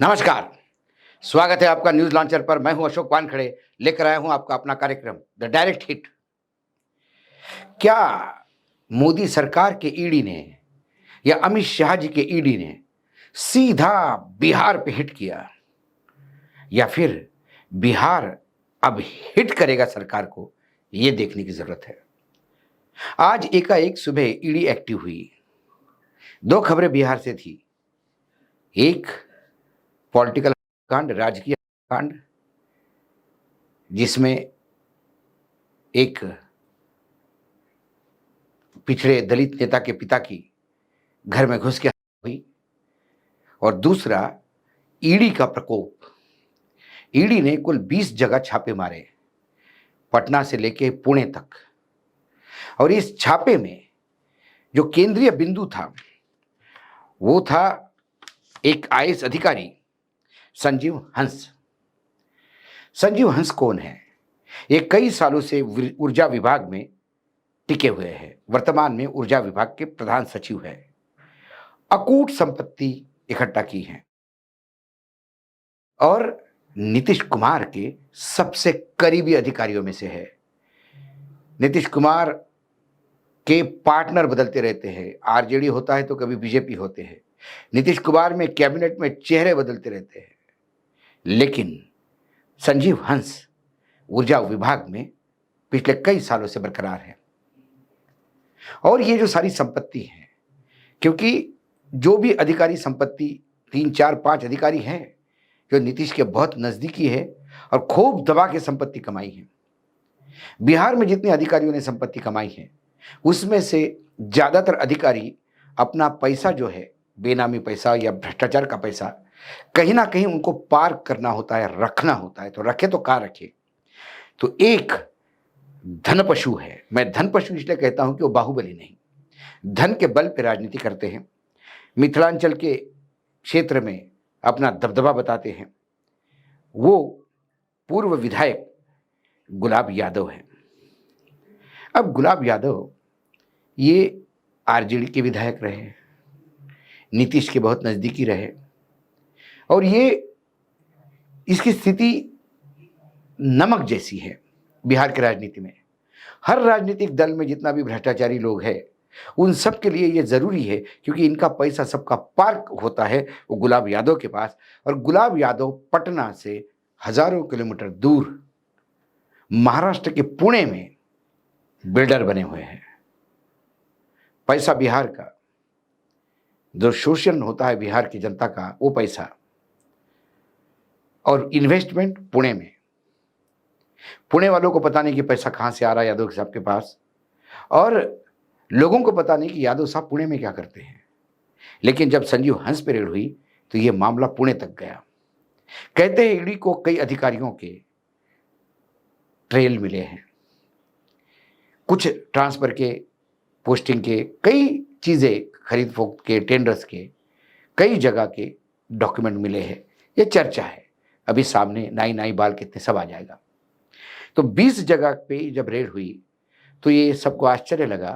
नमस्कार, स्वागत है आपका न्यूज़ लॉन्चर पर। मैं हूं अशोक वानखड़े, लेकर आया हूं आपका अपना कार्यक्रम द डायरेक्ट हिट। क्या मोदी सरकार के ईडी ने या अमित शाह जी के ईडी ने सीधा बिहार पे हिट किया, या फिर बिहार अब हिट करेगा सरकार को? ये देखने की जरूरत है। आज एकाएक सुबह ईडी एक्टिव हुई। दो खबरें बिहार से थी। एक, पॉलिटिकल कांड, राजकीय कांड, जिसमें एक पिछड़े दलित नेता के पिता की घर में घुस के हुई, और दूसरा ईडी का प्रकोप। ईडी ने कुल 20 जगह छापे मारे, पटना से लेके पुणे तक। और इस छापे में जो केंद्रीय बिंदु था वो था एक आईएएस अधिकारी संजीव हंस। संजीव हंस कौन है? ये कई सालों से ऊर्जा विभाग में टिके हुए हैं। वर्तमान में ऊर्जा विभाग के प्रधान सचिव है। अकूट संपत्ति इकट्ठा की है और नीतीश कुमार के सबसे करीबी अधिकारियों में से है। नीतीश कुमार के पार्टनर बदलते रहते हैं। आरजेडी होता है तो कभी बीजेपी होते हैं। नीतीश कुमार में कैबिनेट में चेहरे बदलते रहते हैं, लेकिन संजीव हंस ऊर्जा विभाग में पिछले कई सालों से बरकरार है। और ये जो सारी संपत्ति है, क्योंकि जो भी अधिकारी संपत्ति 3, 4, 5 अधिकारी हैं जो नीतीश के बहुत नजदीकी है और खूब दबा के संपत्ति कमाई है। बिहार में जितने अधिकारियों ने संपत्ति कमाई है उसमें से ज्यादातर अधिकारी अपना पैसा जो है, बेनामी पैसा या भ्रष्टाचार का पैसा, कहीं ना कहीं उनको पार्क करना होता है, रखना होता है। तो रखे तो कहाँ रखे? तो एक धन पशु है। मैं धन पशु इसलिए कहता हूं कि वो बाहुबली नहीं, धन के बल पे राजनीति करते हैं। मिथिलांचल के क्षेत्र में अपना दबदबा बताते हैं। वो पूर्व विधायक गुलाब यादव है। अब गुलाब यादव ये आरजेडी के विधायक रहे, नीतीश के बहुत नजदीकी रहे, और ये इसकी स्थिति नमक जैसी है बिहार की राजनीति में। हर राजनीतिक दल में जितना भी भ्रष्टाचारी लोग हैं उन सब के लिए ये जरूरी है, क्योंकि इनका पैसा सबका पार्क होता है वो गुलाब यादव के पास। और गुलाब यादव पटना से हजारों किलोमीटर दूर महाराष्ट्र के पुणे में बिल्डर बने हुए हैं। पैसा बिहार का, जो शोषण होता है बिहार की जनता का, वो पैसा, और इन्वेस्टमेंट पुणे में। पुणे वालों को पता नहीं कि पैसा कहां से आ रहा है यादव साहब के पास, और लोगों को पता नहीं कि यादव साहब पुणे में क्या करते हैं। लेकिन जब संजीव हंस पे रेड हुई तो यह मामला पुणे तक गया। कहते हैं ईडी को कई अधिकारियों के ट्रेल मिले हैं, कुछ ट्रांसफर के, पोस्टिंग के, कई चीजें, खरीद फरोख्त के, टेंडर्स के, कई जगह के डॉक्यूमेंट मिले हैं। ये चर्चा है, अभी सामने नाई नाई बाल कितने सब आ जाएगा। तो 20 जगह पे जब रेड हुई तो ये सबको आश्चर्य लगा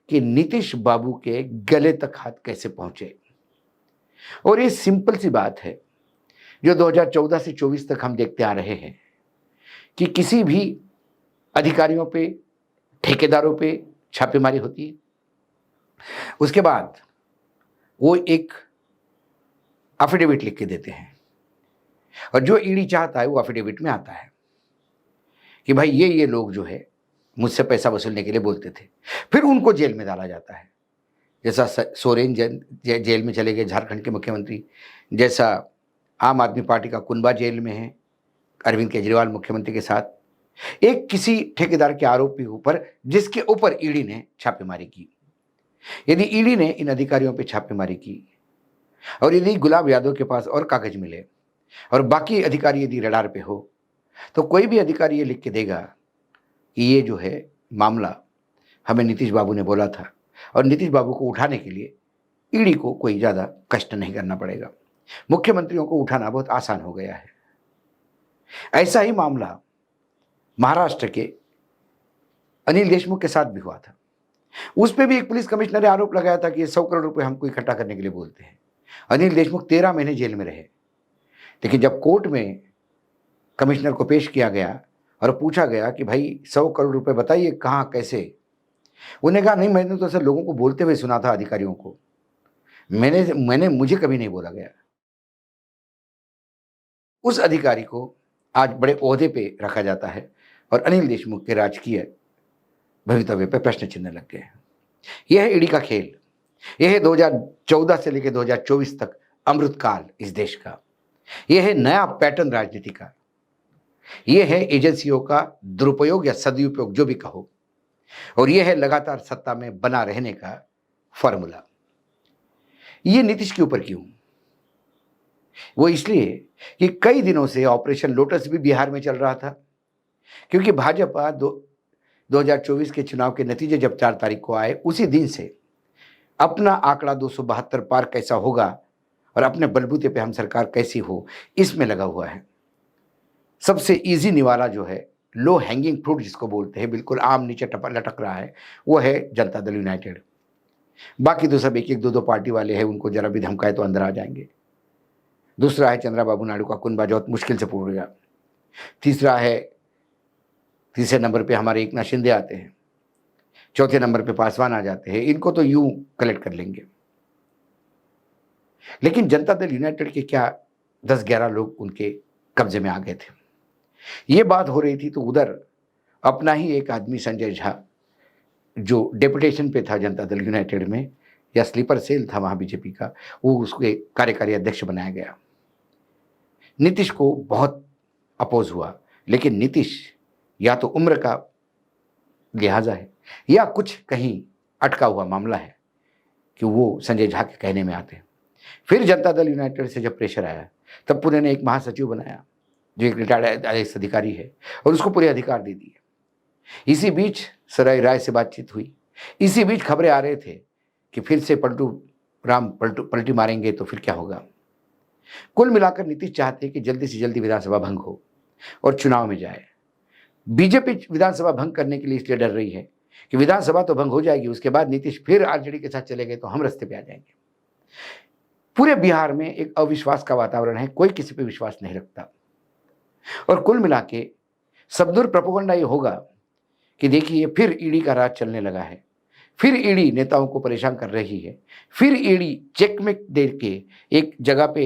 कि नीतीश बाबू के गले तक हाथ कैसे पहुंचे। और ये सिंपल सी बात है जो 2014 से 24 तक हम देखते आ रहे हैं कि किसी भी अधिकारियों पे, ठेकेदारों पे छापेमारी होती है, उसके बाद वो एक एफिडेविट लिख के देते हैं, और जो ईडी चाहता है वो एफिडेविट में आता है कि भाई ये लोग जो है मुझसे पैसा वसूलने के लिए बोलते थे। फिर उनको जेल में डाला जाता है। जैसा सोरेन जेल में चले गए, झारखंड के मुख्यमंत्री, जैसा आम आदमी पार्टी का कुनबा जेल में है अरविंद केजरीवाल मुख्यमंत्री के साथ, एक किसी ठेकेदार के आरोप के ऊपर जिसके ऊपर ईडी ने छापेमारी की। यदि ईडी ने इन अधिकारियों पर छापेमारी की और यदि गुलाब यादव के पास और कागज मिले और बाकी अधिकारी यदि रडार पे हो, तो कोई भी अधिकारी ये लिख के देगा कि ये जो है मामला हमें नीतीश बाबू ने बोला था, और नीतीश बाबू को उठाने के लिए ईडी को कोई ज़्यादा कष्ट नहीं करना पड़ेगा। मुख्यमंत्रियों को उठाना बहुत आसान हो गया है। ऐसा ही मामला महाराष्ट्र के अनिल देशमुख के साथ भी हुआ था। उस पर भी एक पुलिस कमिश्नर ने आरोप लगाया था कि ये 100 करोड़ रुपए हमको इकट्ठा करने के लिए बोलते हैं। अनिल देशमुख 13 महीने जेल में रहे। लेकिन जब कोर्ट में कमिश्नर को पेश किया गया और पूछा गया कि भाई 100 करोड़ रुपए बताइए कहाँ कैसे, उन्होंने कहा नहीं, मैंने तो सर लोगों को बोलते हुए सुना था, अधिकारियों को, मुझे कभी नहीं बोला गया। उस अधिकारी को आज बड़े ओहदे पे रखा जाता है और अनिल देशमुख के राजकीय भवितव्य पे प्रश्न चिन्ह लग गए। यह है ईडी का खेल। यह है 2014 से लेकर 2024 तक अमृतकाल इस देश का। यह है नया पैटर्न राजनीति का। यह है एजेंसियों का दुरुपयोग या सदुपयोग, जो भी कहो, और यह है लगातार सत्ता में बना रहने का फॉर्मूला। ये नीतीश के ऊपर क्यों? वो इसलिए कि कई दिनों से ऑपरेशन लोटस भी बिहार में चल रहा था, क्योंकि भाजपा 2024 के चुनाव के नतीजे जब 4 तारीख को आए, उसी दिन से अपना आंकड़ा 272 पार कैसा होगा और अपने बलबूते पे हम सरकार कैसी हो, इसमें लगा हुआ है। सबसे इजी निवाला जो है, लो हैंगिंग फ्रूट जिसको बोलते हैं, बिल्कुल आम नीचे लटक रहा है, वो है जनता दल यूनाइटेड। बाकी तो सब एक एक दो पार्टी वाले हैं, उनको जरा भी धमकाए तो अंदर आ जाएंगे। दूसरा है चंद्रबाबू नायडू का कुनबा, जो मुश्किल से पूरेगा। तीसरे नंबर पे हमारे एकनाथ शिंदे आते हैं। चौथे नंबर पे पासवान आ जाते हैं। इनको तो यूं कलेक्ट कर लेंगे। लेकिन जनता दल यूनाइटेड के क्या 10-11 लोग उनके कब्जे में आ गए थे। ये बात हो रही थी तो उधर अपना ही एक आदमी संजय झा, जो डेपुटेशन पे था जनता दल यूनाइटेड में, या स्लीपर सेल था वहां बीजेपी का, वो उसके कार्यकारी अध्यक्ष बनाया गया। नीतीश को बहुत अपोज हुआ, लेकिन नीतीश या तो उम्र का लिहाजा है या कुछ कहीं अटका हुआ मामला है कि वो संजय झा के कहने में आते हैं। फिर जनता दल यूनाइटेड से जब प्रेशर आया, तब पुणे ने एक महासचिव बनाया जो एक रिटायर्ड आईएएस अधिकारी है, और उसको पूरे अधिकार दे दिए। इसी बीच सराय राय से बातचीत हुई। इसी बीच खबरें आ रहे थे कि फिर से पलटी मारेंगे तो फिर क्या होगा। कुल मिलाकर नीतीश चाहते हैं कि जल्दी से जल्दी विधानसभा भंग हो और चुनाव में जाए। बीजेपी विधानसभा भंग करने के लिए इसलिए डर रही है कि विधानसभा तो भंग हो जाएगी, उसके बाद नीतीश फिर आरजेडी के साथ चले गए तो हम रास्ते पे आ जाएंगे। पूरे बिहार में एक अविश्वास का वातावरण है, कोई किसी पे विश्वास नहीं रखता। और कुल मिला के सबदूर प्रोपेगेंडा ये होगा कि देखिए फिर ईडी का राज चलने लगा है, फिर ईडी नेताओं को परेशान कर रही है, फिर ईडी चेकमेट दे के एक जगह पे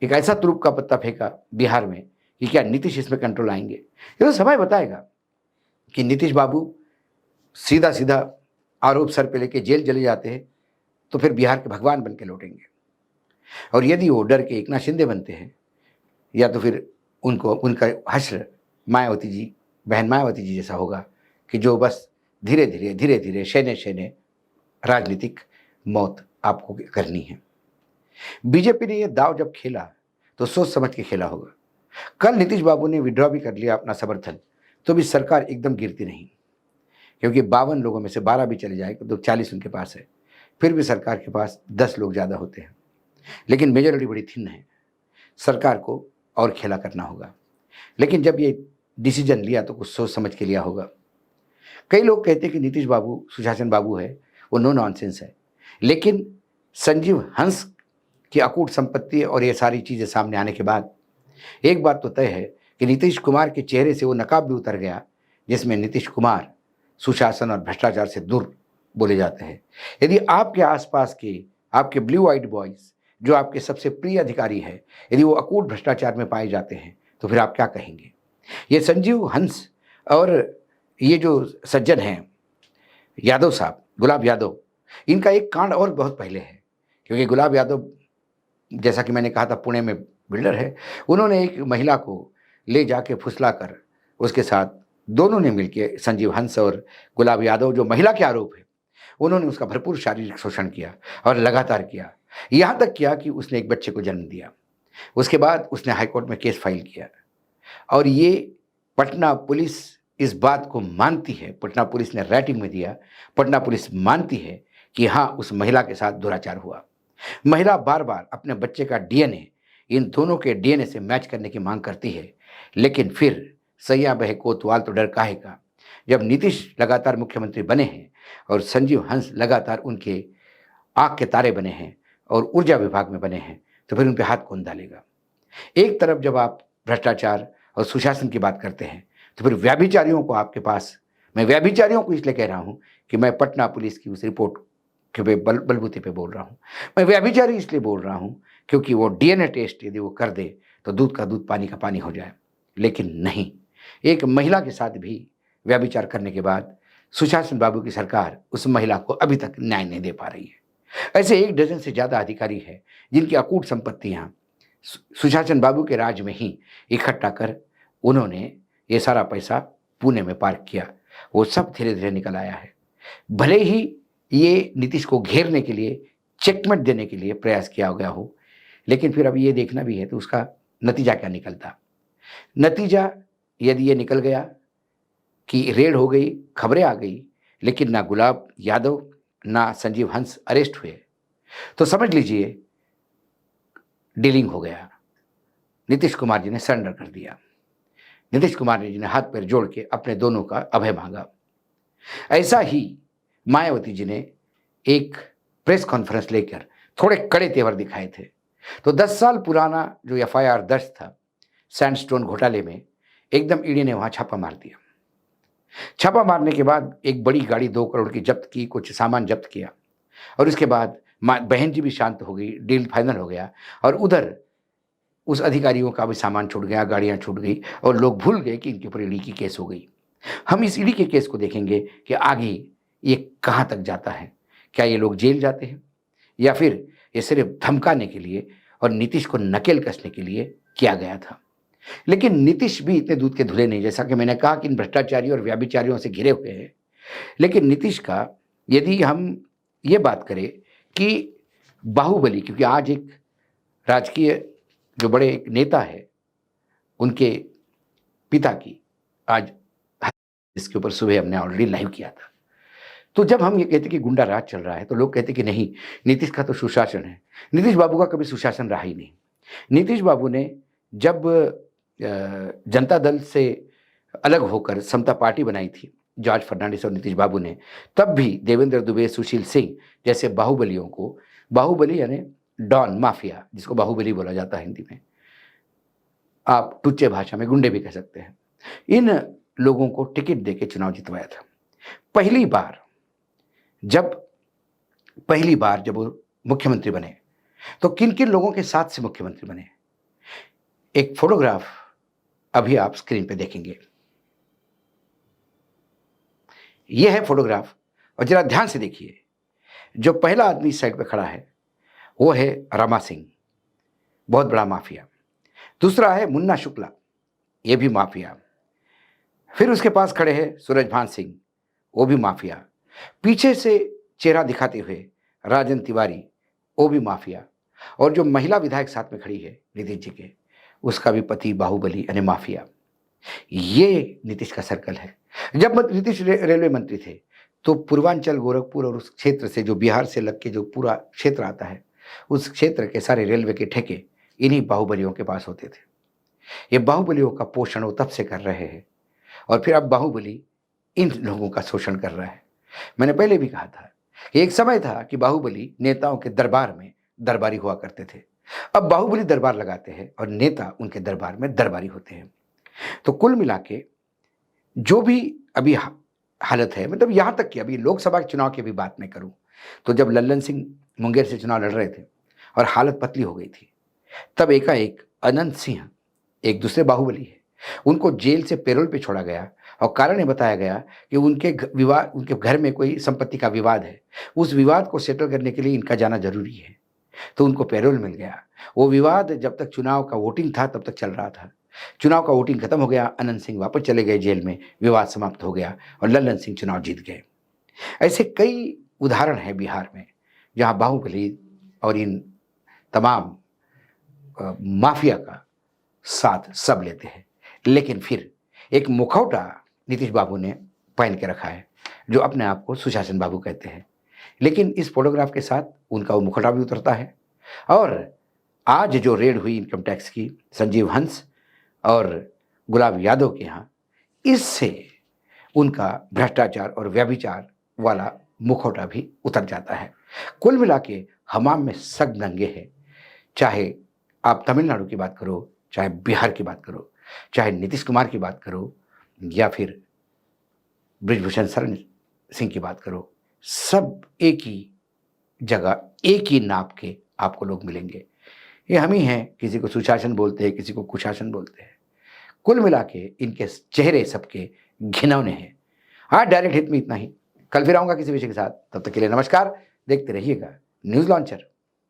एक ऐसा तुरुप का पत्ता फेंका बिहार में कि क्या नीतीश इसमें कंट्रोल आएंगे। ये तो समय बताएगा कि नीतीश बाबू सीधा सीधा आरोप सर पे लेके जेल चले जाते हैं तो फिर बिहार के भगवान बन के लौटेंगे, और यदि वो डर के एकनाथ शिंदे बनते हैं या तो फिर उनका हश्र मायावती जी, बहन मायावती जी जैसा होगा कि जो बस धीरे धीरे शैने राजनीतिक मौत आपको करनी है। बीजेपी ने यह दाव जब खेला तो सोच समझ के खेला होगा। कल नीतीश बाबू ने विड्रॉ भी कर लिया अपना समर्थन, तो भी सरकार एकदम गिरती नहीं, क्योंकि 52 लोगों में से 12 भी चले जाए तो 40 उनके पास है, फिर भी सरकार के पास 10 लोग ज़्यादा होते हैं। लेकिन मेजोरिटी बड़ी थिन है, सरकार को और खेला करना होगा। लेकिन जब ये डिसीजन लिया तो कुछ सोच समझ के लिया होगा। कई लोग कहते हैं कि नीतीश बाबू सुशासन बाबू है, वो नो नॉनसेंस है, लेकिन संजीव हंस की अकूट संपत्ति और ये सारी चीज़ें सामने आने के बाद एक बात तो तय है कि नीतीश कुमार के चेहरे से वो नकाब भी उतर गया जिसमें नीतीश कुमार सुशासन और भ्रष्टाचार से दूर बोले जाते हैं। यदि आपके आसपास के आपके ब्लू आइड बॉयज, जो आपके सबसे प्रिय अधिकारी है, यदि वो अकूट भ्रष्टाचार में पाए जाते हैं तो फिर आप क्या कहेंगे। ये संजीव हंस और ये जो सज्जन हैं यादव साहब, गुलाब यादव, इनका एक कांड और बहुत पहले है, क्योंकि गुलाब यादव जैसा कि मैंने कहा था पुणे में बिल्डर है। उन्होंने एक महिला को ले जाके फुसला कर उसके साथ दोनों ने मिलकर, संजीव हंस और गुलाब यादव जो महिला के आरोप है, उन्होंने उसका भरपूर शारीरिक शोषण किया और लगातार किया, यहाँ तक किया कि उसने एक बच्चे को जन्म दिया। उसके बाद उसने हाईकोर्ट में केस फाइल किया और ये पटना पुलिस इस बात को मानती है, पटना पुलिस ने राइटिंग में दिया, पटना पुलिस मानती है कि हाँ उस महिला के साथ दुराचार हुआ। महिला बार बार अपने बच्चे का डीएनए इन दोनों के डीएनए से मैच करने की मांग करती है, लेकिन फिर सैया बहे कोतवाल तो डर काहे का। जब नीतीश लगातार मुख्यमंत्री बने हैं और संजीव हंस लगातार उनके आँख के तारे बने हैं और ऊर्जा विभाग में बने हैं, तो फिर उन पर हाथ कौन डालेगा। एक तरफ जब आप भ्रष्टाचार और सुशासन की बात करते हैं, तो फिर व्यभिचारियों को आपके पास, मैं व्यभिचारियों को इसलिए कह रहा हूं कि मैं पटना पुलिस की उस रिपोर्ट के बलबूते पे बोल रहा हूं। मैं व्यभिचारी इसलिए बोल रहा हूं क्योंकि वो डीएनए टेस्ट यदि वो कर दे तो दूध का दूध पानी का पानी हो जाए, लेकिन नहीं, एक महिला के साथ भी व्यभिचार करने के बाद सुशासन बाबू की सरकार उस महिला को अभी तक न्याय नहीं दे पा रही है। ऐसे 1 डज़न से ज़्यादा अधिकारी हैं जिनकी अकूट संपत्तियां सुशासन बाबू के राज में ही इकट्ठा कर उन्होंने ये सारा पैसा पुणे में पार्क किया। वो सब धीरे धीरे निकल आया है। भले ही ये नीतीश को घेरने के लिए, चेकमेट देने के लिए प्रयास किया गया हो, लेकिन फिर अब ये देखना भी है तो उसका नतीजा क्या निकलता। नतीजा यदि ये निकल गया कि रेड हो गई, खबरें आ गई, लेकिन ना गुलाब यादव ना संजीव हंस अरेस्ट हुए, तो समझ लीजिए डीलिंग हो गया। नीतीश कुमार जी ने सरेंडर कर दिया। नीतीश कुमार जी ने हाथ पैर जोड़ के अपने दोनों का अभय मांगा। ऐसा ही मायावती जी ने एक प्रेस कॉन्फ्रेंस लेकर थोड़े कड़े तेवर दिखाए थे। तो 10 साल पुराना जो एफआईआर दर्ज था सैंडस्टोन घोटाले में, एकदम ईडी ने वहां छापा मार दिया। छापा मारने के बाद एक बड़ी गाड़ी 2 करोड़ की जब्त की, कुछ सामान जब्त किया, और इसके बाद बहन जी भी शांत हो गई, डील फाइनल हो गया, और उधर उस अधिकारियों का भी सामान छूट गया, गाड़ियां छूट गई, और लोग भूल गए कि इनके ऊपर ईडी की केस हो गई। हम इस ईडी के केस को देखेंगे कि आगे ये कहाँ तक जाता है। क्या ये लोग जेल जाते हैं, या फिर ये सिर्फ धमकाने के लिए और नीतीश को नकेल कसने के लिए किया गया था। लेकिन नीतीश भी इतने दूध के धुले नहीं, जैसा कि मैंने कहा कि इन भ्रष्टाचारी और व्याभिचारियों से घिरे हुए हैं। लेकिन नीतीश का यदि हम ये बात करें कि बाहुबली, क्योंकि आज एक राजकीय जो बड़े एक नेता है, उनके पिता की आज, इसके ऊपर सुबह हमने ऑलरेडी लाइव किया था। तो जब हम ये कहते कि गुंडा राज चल रहा है, तो लोग कहते कि नहीं, नीतीश का तो सुशासन है। नीतीश बाबू का कभी सुशासन रहा ही नहीं। नीतीश बाबू ने जब जनता दल से अलग होकर समता पार्टी बनाई थी, जॉर्ज फर्नांडिस और नीतीश बाबू ने, तब भी देवेंद्र दुबे, सुशील सिंह जैसे बाहुबलियों को, बाहुबली यानी डॉन माफिया, जिसको बाहुबली बोला जाता है हिंदी में, आप टुच्चे भाषा में गुंडे भी कह सकते हैं, इन लोगों को टिकट देके चुनाव जितवाया था। पहली बार जब वो मुख्यमंत्री बने तो किन किन लोगों के साथ से मुख्यमंत्री बने, एक फोटोग्राफ अभी आप स्क्रीन पे देखेंगे। यह है फोटोग्राफ, और जरा ध्यान से देखिए। जो पहला आदमी इस साइड पे खड़ा है वो है रमा सिंह, बहुत बड़ा माफिया। दूसरा है मुन्ना शुक्ला, ये भी माफिया। फिर उसके पास खड़े हैं सूरजभान सिंह, वो भी माफिया। पीछे से चेहरा दिखाते हुए राजन तिवारी, वो भी माफिया। और जो महिला विधायक साथ में खड़ी है नीतीश जी के, उसका भी पति बाहुबली यानी माफिया। ये नीतीश का सर्कल है। जब नीतीश रेलवे मंत्री थे तो पूर्वांचल, गोरखपुर और उस क्षेत्र से, जो बिहार से लग के जो पूरा क्षेत्र आता है, उस क्षेत्र के सारे रेलवे के ठेके इन्हीं बाहुबलियों के पास होते थे। ये बाहुबलियों का पोषण वो तब से कर रहे हैं, और फिर अब बाहुबली इन लोगों का शोषण कर रहा है। मैंने पहले भी कहा था कि एक समय था कि बाहुबली नेताओं के दरबार में दरबारी हुआ करते थे। अब बाहुबली दरबार लगाते हैं और नेता उनके दरबार में दरबारी होते हैं। तो कुल मिला के जो भी अभी हालत है, मतलब यहाँ तक कि अभी लोकसभा के चुनाव की भी बात मैं करूँ तो जब लल्लन सिंह मुंगेर से चुनाव लड़ रहे थे और हालत पतली हो गई थी, तब एकाएक अनंत सिंह, एक दूसरे बाहुबली है, उनको जेल से पैरोल पे छोड़ा गया, और कारण ये बताया गया कि उनके घर में कोई संपत्ति का विवाद है, उस विवाद को सेटल करने के लिए इनका जाना जरूरी है। तो उनको पैरोल मिल गया। वो विवाद जब तक चुनाव का वोटिंग था तब तक चल रहा था। चुनाव का वोटिंग खत्म हो गया, अनंत सिंह वापस चले गए जेल में, विवाद समाप्त हो गया और लल्लन सिंह चुनाव जीत गए। ऐसे कई उदाहरण हैं बिहार में जहां बाहुबली और इन तमाम माफिया का साथ सब लेते हैं। लेकिन फिर एक मुखौटा नीतीश बाबू ने पहन के रखा है, जो अपने आप को सुशासन बाबू कहते हैं। लेकिन इस फोटोग्राफ के साथ उनका वो मुखौटा भी उतरता है। और आज जो रेड हुई इनकम टैक्स की संजीव हंस और गुलाब यादव के यहाँ, इससे उनका भ्रष्टाचार और व्यभिचार वाला मुखौटा भी उतर जाता है। कुल मिला के हमाम में सग दंगे हैं, चाहे आप तमिलनाडु की बात करो, चाहे बिहार की बात करो, चाहे नीतीश कुमार की बात करो या फिर बृजभूषण शरण सिंह की बात करो, सब एक ही जगह, एक ही नाप के आपको लोग मिलेंगे। ये हम ही हैं, किसी को सुशासन बोलते हैं, किसी को कुशासन बोलते हैं। कुल मिला के इनके चेहरे सबके घिनौने हैं। हाँ, डायरेक्ट हित में इतना ही। कल फिर आऊँगा किसी विषय के साथ, तब तक के लिए नमस्कार। देखते रहिएगा न्यूज़ लॉन्चर।